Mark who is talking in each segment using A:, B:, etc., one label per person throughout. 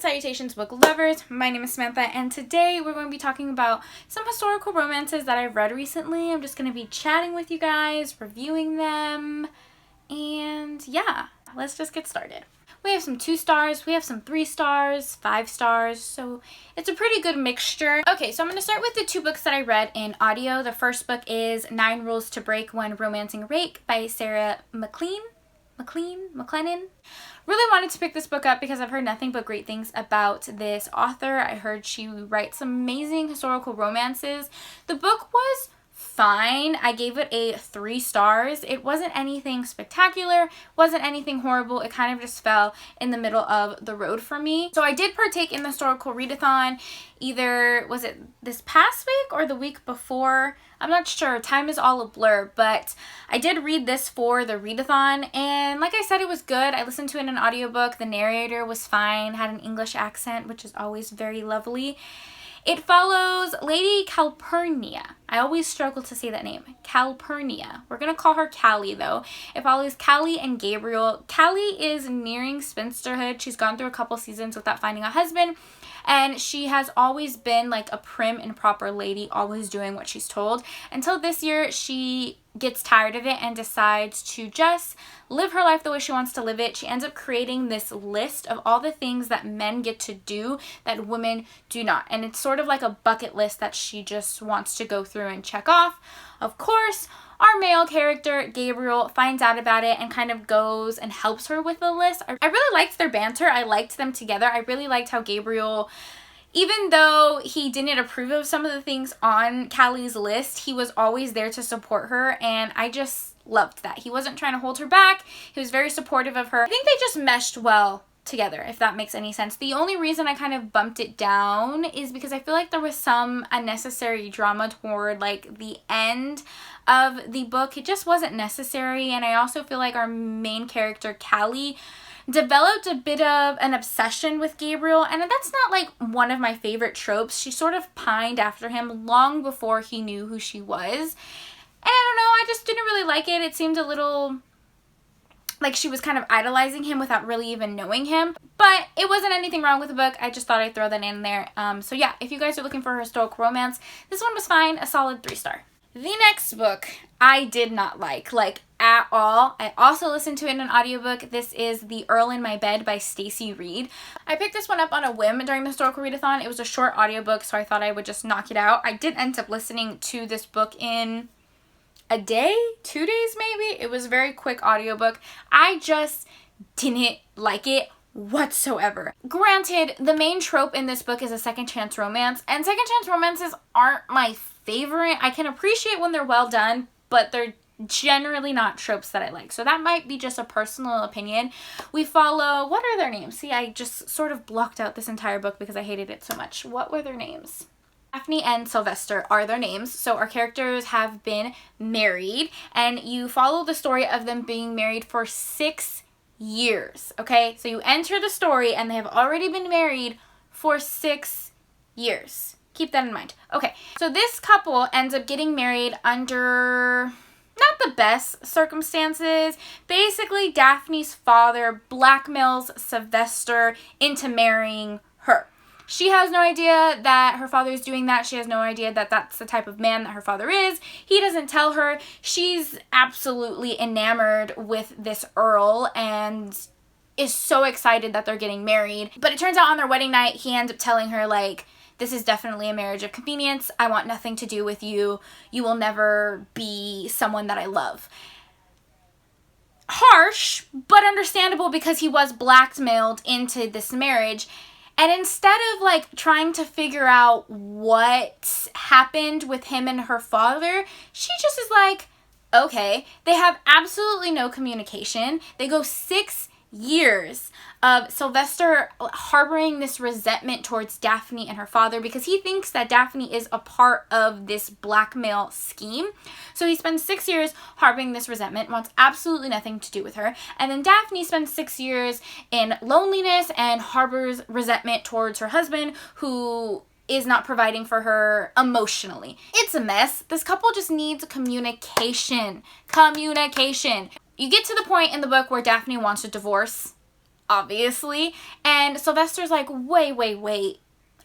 A: Salutations book lovers, my name is Samantha and today we're going to be talking about some historical romances that I've read recently. I'm just going to be chatting with you guys, reviewing them, and yeah, let's just get started. We have some 2 stars, we have some 3 stars, 5 stars, so it's a pretty good mixture. Okay, so I'm going to start with the 2 books that I read in audio. The first book is 9 Rules to Break When Romancing a Rake by Sarah McLean. Really wanted to pick this book up because I've heard nothing but great things about this author. I heard she writes amazing historical romances. The book was fine. I gave it a 3 stars. It wasn't anything spectacular, wasn't anything horrible. It kind of just fell in the middle of the road for me. So I did partake in the historical readathon. Either was it this past week or the week before? I'm not sure. Time is all a blur, but I did read this for the readathon, and like I said, it was good. I listened to it in an audiobook. The narrator was fine, had an English accent, which is always very lovely. It follows Lady Calpurnia. I always struggle to say that name. Calpurnia. We're going to call her Callie, though. It follows Callie and Gabriel. Callie is nearing spinsterhood. She's gone through a couple seasons without finding a husband, and she has always been like a prim and proper lady, always doing what she's told. Until this year, she gets tired of it and decides to just live her life the way she wants to live it. She ends up creating this list of all the things that men get to do that women do not. And it's sort of like a bucket list that she just wants to go through and check off. Of course, our male character, Gabriel, finds out about it and kind of goes and helps her with the list. I really liked their banter. I liked them together. I really liked how Gabriel, even though he didn't approve of some of the things on Callie's list, he was always there to support her, and I just loved that. He wasn't trying to hold her back. He was very supportive of her. I think they just meshed well together, if that makes any sense. The only reason I kind of bumped it down is because I feel like there was some unnecessary drama toward like the end of the book. It just wasn't necessary, and I also feel like our main character, Callie, developed a bit of an obsession with Gabriel, and that's not like one of my favorite tropes. She sort of pined after him long before he knew who she was, and I don't know, I just didn't really like it. It seemed a little like she was kind of idolizing him without really even knowing him, but it wasn't anything wrong with the book. I just thought I'd throw that in there. So yeah, if you guys are looking for a historical romance, this one was fine, a solid 3 star. The next book I did not like at all. I also listened to it in an audiobook. This is The Earl in My Bed by Stacey Reed. I picked this one up on a whim during the historical readathon. It was a short audiobook, so I thought I would just knock it out. I did end up listening to this book in a day, 2 days maybe. It was a very quick audiobook. I just didn't like it whatsoever. Granted, the main trope in this book is a second chance romance, and second chance romances aren't my favorite. I can appreciate when they're well done, but they're generally not tropes that I like. So that might be just a personal opinion. We follow, what are their names? See, I just sort of blocked out this entire book because I hated it so much. What were their names? Daphne and Sylvester are their names. So our characters have been married, and you follow the story of them being married for 6 years. Okay, so you enter the story and they have already been married for 6 years. Keep that in mind. Okay, so this couple ends up getting married under not the best circumstances. Basically, Daphne's father blackmails Sylvester into marrying her. She has no idea that her father is doing that. She has no idea that that's the type of man that her father is. He doesn't tell her. She's absolutely enamored with this Earl and is so excited that they're getting married. But it turns out on their wedding night, he ends up telling her, like, this is definitely a marriage of convenience. I want nothing to do with you. You will never be someone that I love. Harsh, but understandable because he was blackmailed into this marriage. And instead of like trying to figure out what happened with him and her father, she just is like, okay. They have absolutely no communication. They go 6 years of Sylvester harboring this resentment towards Daphne and her father because he thinks that Daphne is a part of this blackmail scheme. So he spends 6 years harboring this resentment, wants absolutely nothing to do with her. And then Daphne spends 6 years in loneliness and harbors resentment towards her husband, who is not providing for her emotionally. It's a mess. This couple just needs communication. Communication. You get to the point in the book where Daphne wants a divorce. obviously. And Sylvester's like, wait.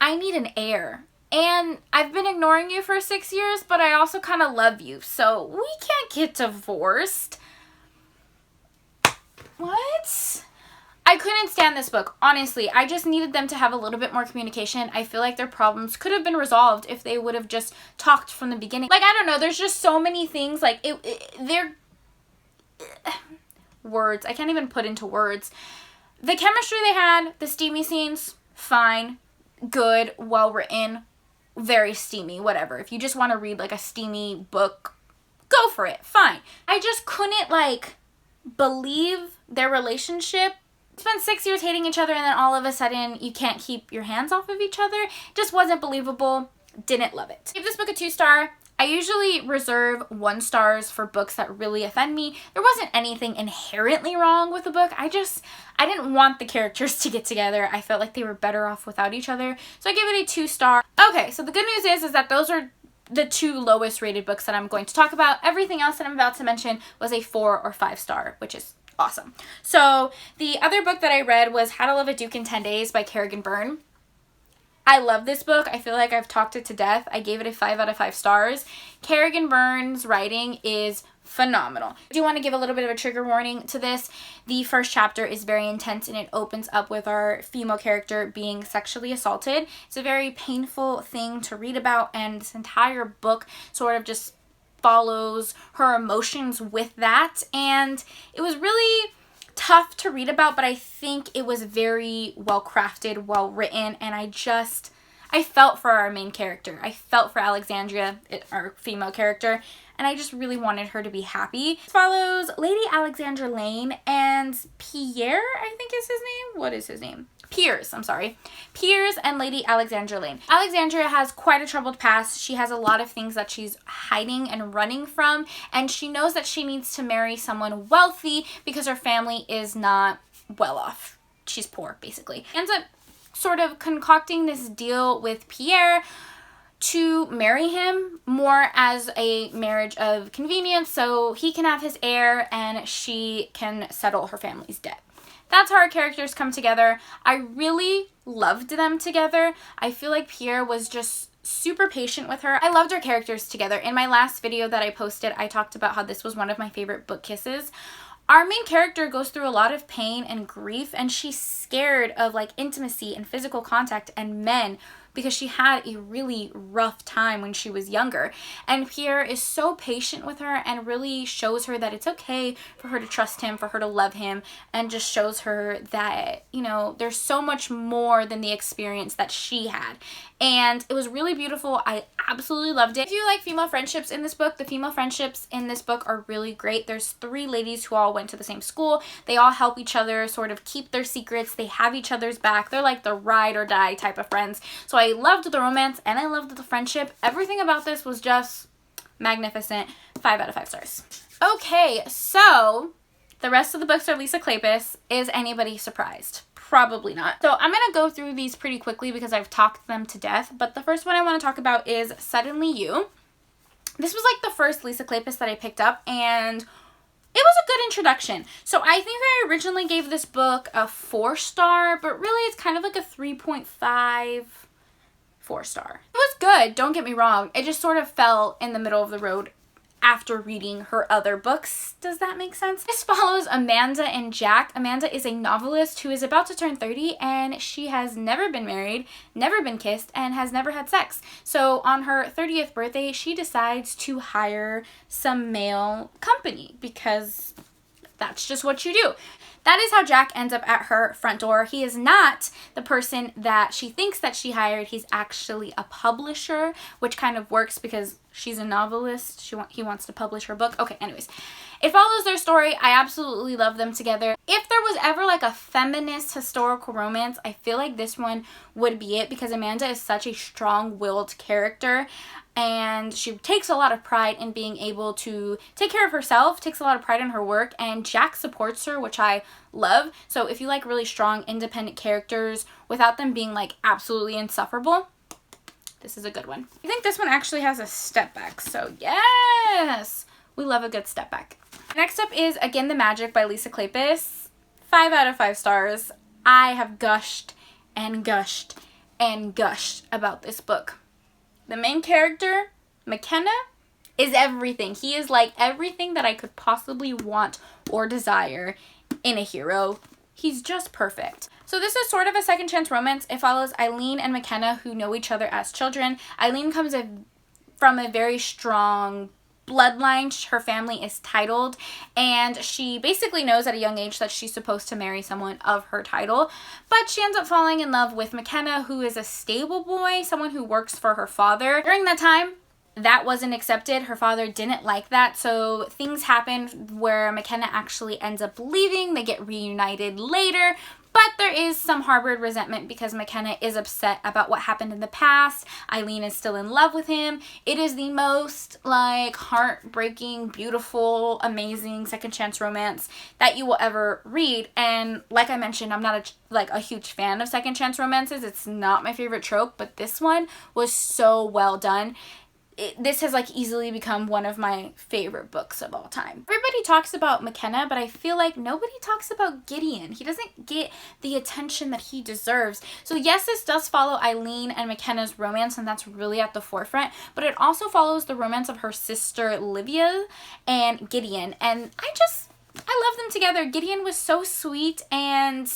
A: I need an heir. And I've been ignoring you for 6 years, but I also kind of love you. So we can't get divorced. What? I couldn't stand this book, honestly. I just needed them to have a little bit more communication. I feel like their problems could have been resolved if they would have just talked from the beginning. Like, I don't know, there's just so many things, like, they're words. I can't even put into words. The chemistry they had, the steamy scenes, fine, good, well written, very steamy, whatever. If you just want to read, like, a steamy book, go for it, fine. I just couldn't, like, believe their relationship. Spent 6 years hating each other and then all of a sudden you can't keep your hands off of each other. Just wasn't believable. Didn't love it. Give this book a 2-star. I usually reserve 1 stars for books that really offend me. There wasn't anything inherently wrong with the book. I didn't want the characters to get together. I felt like they were better off without each other. So I give it a 2-star. Okay, so the good news is that those are the 2 lowest rated books that I'm going to talk about. Everything else that I'm about to mention was a 4 or 5-star, which is awesome. So the other book that I read was How to Love a Duke in 10 Days by Kerrigan Byrne. I love this book. I feel like I've talked it to death. I gave it a 5 out of 5 stars. Kerrigan Byrne's writing is phenomenal. I do want to give a little bit of a trigger warning to this. The first chapter is very intense and it opens up with our female character being sexually assaulted. It's a very painful thing to read about, and this entire book sort of just follows her emotions with that, and it was really tough to read about, but I think it was very well crafted, well written, and I felt for our main character. I felt for Alexandria, our female character, and I just really wanted her to be happy. It follows Lady Alexandra Lane and Pierre, I think is his name. What is his name? Piers, I'm sorry. Piers and Lady Alexandra Lane. Alexandria has quite a troubled past. She has a lot of things that she's hiding and running from, and she knows that she needs to marry someone wealthy because her family is not well off. She's poor, basically. Ends up sort of concocting this deal with Pierre to marry him more as a marriage of convenience so he can have his heir and she can settle her family's debt. That's how our characters come together. I really loved them together. I feel like Pierre was just super patient with her. I loved our characters together. In my last video that I posted, I talked about how this was one of my favorite book kisses. Our main character goes through a lot of pain and grief, and she's scared of like intimacy and physical contact and men because she had a really rough time when she was younger. And Pierre is so patient with her and really shows her that it's okay for her to trust him, for her to love him, and just shows her that, you know, there's so much more than the experience that she had. And it was really beautiful. I absolutely loved it. If you like female friendships in this book, the female friendships in this book are really great. There's 3 ladies who all went to the same school. They all help each other sort of keep their secrets. They have each other's back. They're like the ride or die type of friends. So I loved the romance and I loved the friendship. Everything about this was just magnificent. 5 out of 5 stars. Okay, so the rest of the books are Lisa Kleypas. Is anybody surprised? Probably not. So I'm going to go through these pretty quickly because I've talked them to death. But the first one I want to talk about is Suddenly You. This was like the first Lisa Kleypas that I picked up, and it was a good introduction. So I think I originally gave this book a 4-star, but really it's kind of like a 3.5, 4-star. It was good, don't get me wrong. It just sort of fell in the middle of the road after reading her other books. Does that make sense? This follows Amanda and Jack. Amanda is a novelist who is about to turn 30, and she has never been married, never been kissed, and has never had sex. So on her 30th birthday, she decides to hire some male company because that's just what you do. That is how Jack ends up at her front door. He is not the person that she thinks that she hired. He's actually a publisher, which kind of works because she's a novelist. He wants to publish her book. Okay, anyways. It follows their story. I absolutely love them together. If there was ever like a feminist historical romance, I feel like this one would be it because Amanda is such a strong-willed character. And she takes a lot of pride in being able to take care of herself, takes a lot of pride in her work, and Jack supports her, which I love. So if you like really strong, independent characters without them being like absolutely insufferable, this is a good one. I think this one actually has a step back, so yes! We love a good step back. Next up is Again the Magic by Lisa Kleypas. 5 out of 5 stars. I have gushed and gushed and gushed about this book. The main character, McKenna, is everything. He is like everything that I could possibly want or desire in a hero. He's just perfect. So this is sort of a second chance romance. It follows Eileen and McKenna, who know each other as children. Eileen comes from a very strong bloodline. Her family is titled, and she basically knows at a young age that she's supposed to marry someone of her title, but she ends up falling in love with McKenna, who is a stable boy, someone who works for her father. During that time, that wasn't accepted. Her father didn't like that, so things happen where McKenna actually ends up leaving. They get reunited later, but there is some harbored resentment because McKenna is upset about what happened in the past. Eileen is still in love with him. It is the most like heartbreaking, beautiful, amazing second chance romance that you will ever read. And like I mentioned, I'm not a huge fan of second chance romances. It's not my favorite trope, but this one was so well done. This has like easily become one of my favorite books of all time. Everybody talks about McKenna, but I feel like nobody talks about Gideon. He doesn't get the attention that he deserves. So yes, this does follow Eileen and McKenna's romance, and that's really at the forefront, but it also follows the romance of her sister Livia and Gideon, and I love them together. Gideon was so sweet, and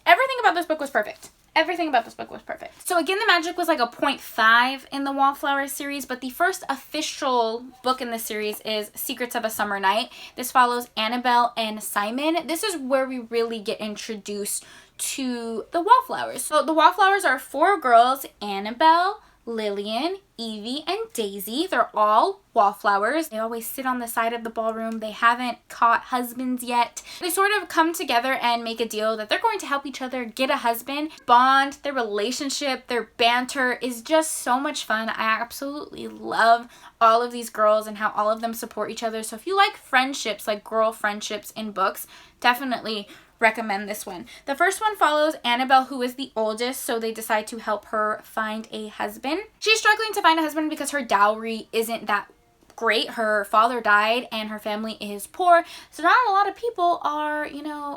A: everything about this book was perfect. Everything about this book was perfect. So Again the Magic was like a 0.5 in the Wallflower series, but the first official book in the series is Secrets of a Summer Night. This follows Annabelle and Simon. This is where we really get introduced to the Wallflowers. So the Wallflowers are 4 girls: Annabelle, Lillian, Evie, and Daisy. They're all wallflowers. They always sit on the side of the ballroom. They haven't caught husbands yet. They sort of come together and make a deal that they're going to help each other get a husband. Bond, their relationship, their banter is just so much fun. I absolutely love all of these girls and how all of them support each other. So if you like friendships, like girl friendships in books, definitely recommend this one. The first one follows Annabelle, who is the oldest, so they decide to help her find a husband. She's struggling to find a husband because her dowry isn't that great. Her father died and her family is poor, so not a lot of people are,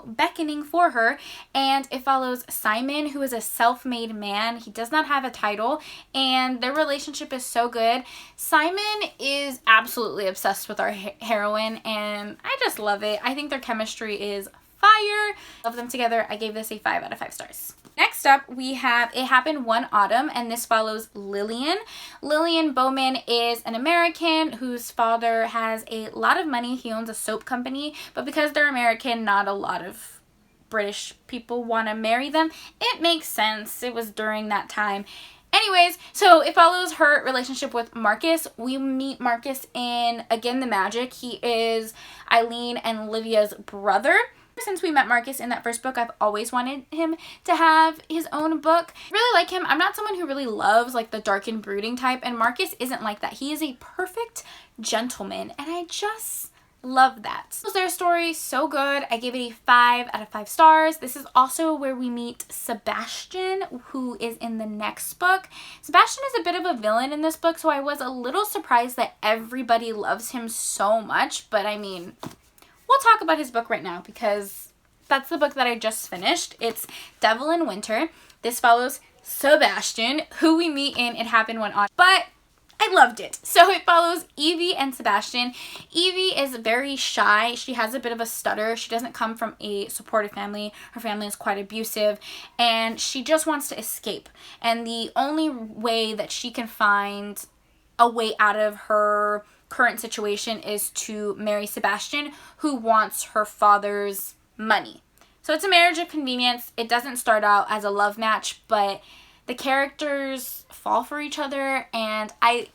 A: beckoning for her. And it follows Simon, who is a self-made man. He does not have a title, and their relationship is so good. Simon is absolutely obsessed with our heroine, and I just love it. I think their chemistry is fire. Love them together. I gave this a 5 out of 5 stars. Next up, we have It Happened One Autumn, and this follows Lillian. Lillian Bowman is an American whose father has a lot of money. He owns a soap company, but because they're American, not a lot of British people want to marry them. It makes sense. It was during that time. Anyways, so it follows her relationship with Marcus. We meet Marcus in Again the Magic. He is Eileen and Livia's brother. Since we met Marcus in that first book, I've always wanted him to have his own book. Really like him. I'm not someone who really loves like the dark and brooding type, and Marcus isn't like that. He is a perfect gentleman, and I just love that. Their story, so good. I gave it a 5 out of 5 stars. This is also where we meet Sebastian, who is in the next book. Sebastian is a bit of a villain in this book, so I was a little surprised that everybody loves him so much, but I mean, we'll talk about his book right now because that's the book that I just finished. It's Devil in Winter. This follows Sebastian, who we meet in It Happened One Autumn. But I loved it. So it follows Evie and Sebastian. Evie is very shy. She has a bit of a stutter. She doesn't come from a supportive family. Her family is quite abusive, and she just wants to escape. And the only way that she can find a way out of her current situation is to marry Sebastian, who wants her father's money. So it's a marriage of convenience. It doesn't start out as a love match, but the characters fall for each other, and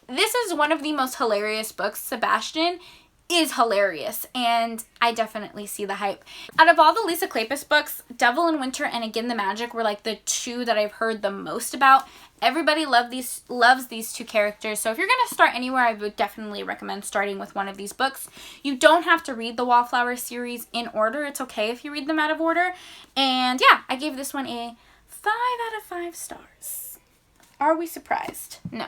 A: this is one of the most hilarious books. Sebastian is hilarious, and I definitely see the hype. Out of all the Lisa Kleypas books, Devil in Winter and Again the Magic were like the 2 that I've heard the most about. Everybody loves these 2 characters, so if you're going to start anywhere, I would definitely recommend starting with one of these books. You don't have to read the Wallflower series in order. It's okay if you read them out of order. And yeah, I gave this one a 5 out of 5 stars. Are we surprised? No.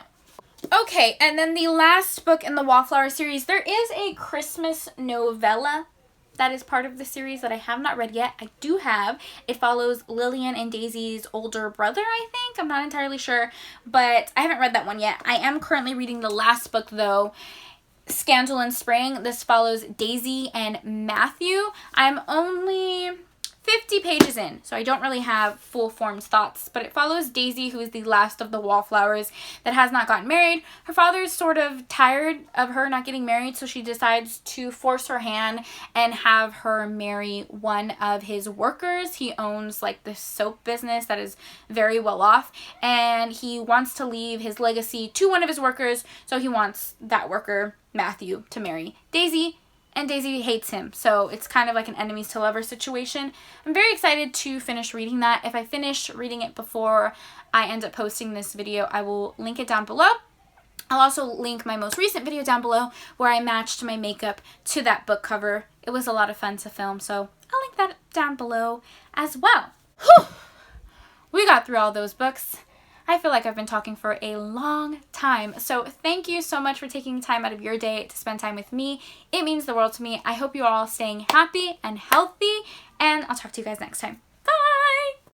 A: Okay, and then the last book in the Wallflower series, there is a Christmas novella that is part of the series that I have not read yet. I do have. It follows Lillian and Daisy's older brother, I think. I'm not entirely sure, but I haven't read that one yet. I am currently reading the last book, though, Scandal in Spring. This follows Daisy and Matthew. I'm only 50 pages in, so I don't really have full formed thoughts, but it follows Daisy, who is the last of the Wallflowers that has not gotten married. Her father is sort of tired of her not getting married, so she decides to force her hand and have her marry one of his workers. He owns like this soap business that is very well off, and he wants to leave his legacy to one of his workers, so he wants that worker, Matthew, to marry Daisy. And Daisy hates him, so it's kind of like an enemies to lovers situation. I'm very excited to finish reading that. If I finish reading it before I end up posting this video, I will link it down below. I'll also link my most recent video down below where I matched my makeup to that book cover. It was a lot of fun to film, so I'll link that down below as well. Whew! We got through all those books. I feel like I've been talking for a long time. So thank you so much for taking time out of your day to spend time with me. It means the world to me. I hope you're all staying happy and healthy, and I'll talk to you guys next time.